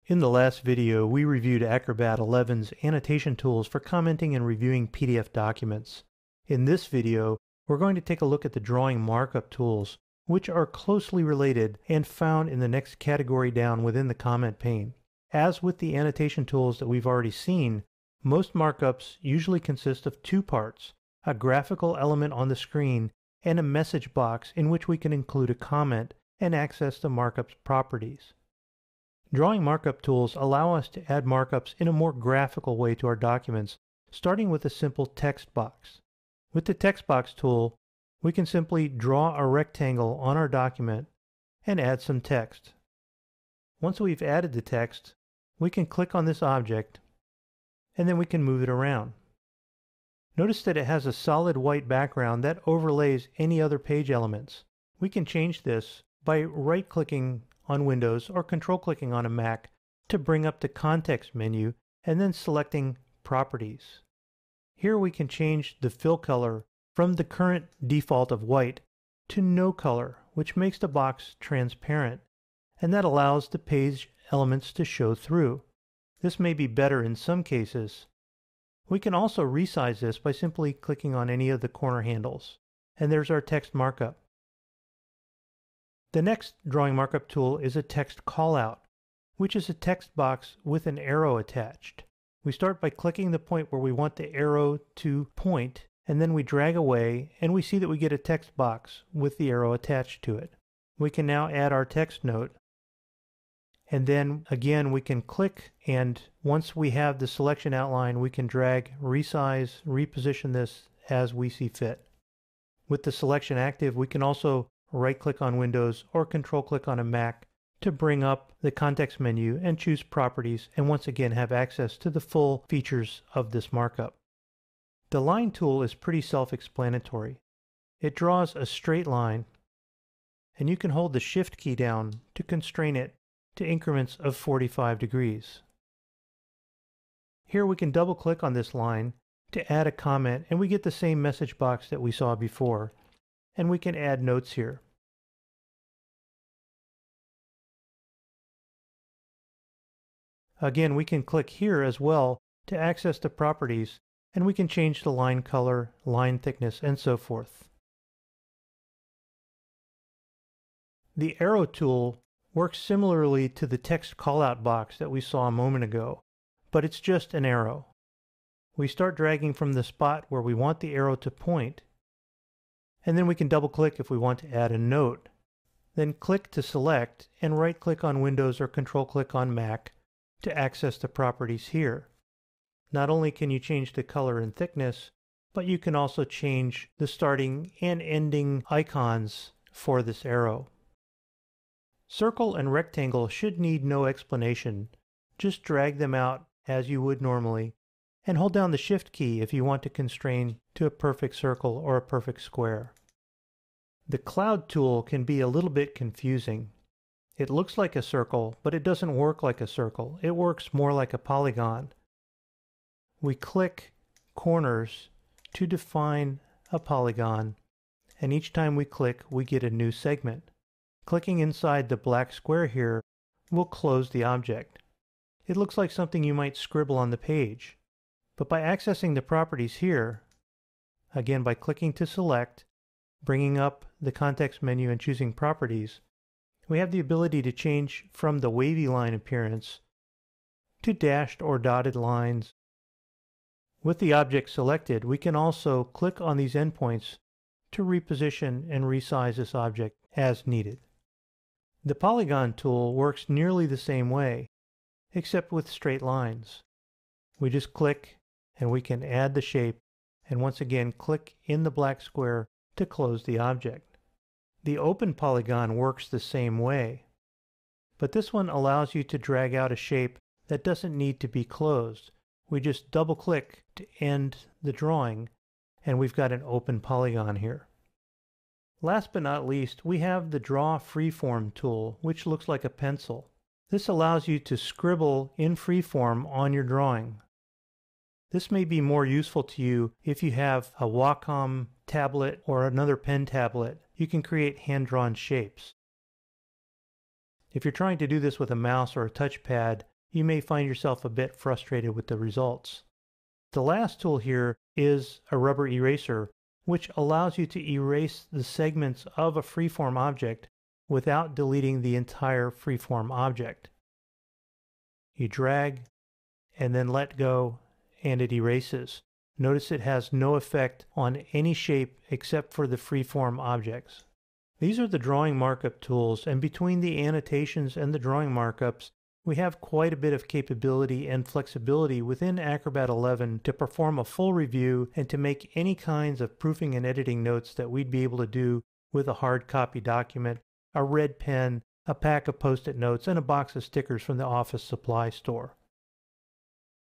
In the last video, we reviewed Acrobat 11's annotation tools for commenting and reviewing PDF documents. In this video, we're going to take a look at the drawing markup tools, which are closely related and found in the next category down within the comment pane. As with the annotation tools that we've already seen, most markups usually consist of two parts, a graphical element on the screen and a message box in which we can include a comment and access the markup's properties. Drawing markup tools allow us to add markups in a more graphical way to our documents, starting with a simple text box. With the text box tool, we can simply draw a rectangle on our document and add some text. Once we've added the text, we can click on this object and then we can move it around. Notice that it has a solid white background that overlays any other page elements. We can change this by right-clicking on Windows or control-clicking on a Mac to bring up the context menu and then selecting Properties. Here we can change the fill color from the current default of white to no color, which makes the box transparent, and that allows the page elements to show through. This may be better in some cases. We can also resize this by simply clicking on any of the corner handles, and there's our text markup. The next drawing markup tool is a text callout, which is a text box with an arrow attached. We start by clicking the point where we want the arrow to point, and then we drag away, and we see that we get a text box with the arrow attached to it. We can now add our text note, and then again we can click, and once we have the selection outline, we can drag, resize, reposition this as we see fit. With the selection active, we can also right-click on Windows or control-click on a Mac to bring up the context menu and choose Properties, and once again have access to the full features of this markup. The line tool is pretty self-explanatory. It draws a straight line, and you can hold the Shift key down to constrain it to increments of 45 degrees. Here we can double-click on this line to add a comment, and we get the same message box that we saw before. And we can add notes here. Again, we can click here as well to access the properties, and we can change the line color, line thickness, and so forth. The arrow tool works similarly to the text callout box that we saw a moment ago, but it's just an arrow. We start dragging from the spot where we want the arrow to point, and then we can double-click if we want to add a note. Then click to select and right-click on Windows or control-click on Mac to access the properties here. Not only can you change the color and thickness, but you can also change the starting and ending icons for this arrow. Circle and rectangle should need no explanation. Just drag them out as you would normally, and hold down the Shift key if you want to constrain to a perfect circle or a perfect square. The cloud tool can be a little bit confusing. It looks like a circle, but it doesn't work like a circle. It works more like a polygon. We click corners to define a polygon, and each time we click, we get a new segment. Clicking inside the black square here will close the object. It looks like something you might scribble on the page. But by accessing the properties here, again by clicking to select, bringing up the context menu and choosing properties, we have the ability to change from the wavy line appearance to dashed or dotted lines. With the object selected, we can also click on these endpoints to reposition and resize this object as needed. The polygon tool works nearly the same way, except with straight lines. We just click and we can add the shape, and once again click in the black square to close the object. The open polygon works the same way, but this one allows you to drag out a shape that doesn't need to be closed. We just double click to end the drawing, and we've got an open polygon here. Last but not least, we have the Draw Freeform tool, which looks like a pencil. This allows you to scribble in freeform on your drawing. This may be more useful to you if you have a Wacom tablet or another pen tablet. You can create hand-drawn shapes. If you're trying to do this with a mouse or a touchpad, you may find yourself a bit frustrated with the results. The last tool here is a rubber eraser, which allows you to erase the segments of a freeform object without deleting the entire freeform object. You drag and then let go, and it erases. Notice it has no effect on any shape except for the freeform objects. These are the drawing markup tools, and between the annotations and the drawing markups, we have quite a bit of capability and flexibility within Acrobat 11 to perform a full review and to make any kinds of proofing and editing notes that we'd be able to do with a hard copy document, a red pen, a pack of Post-it notes, and a box of stickers from the office supply store.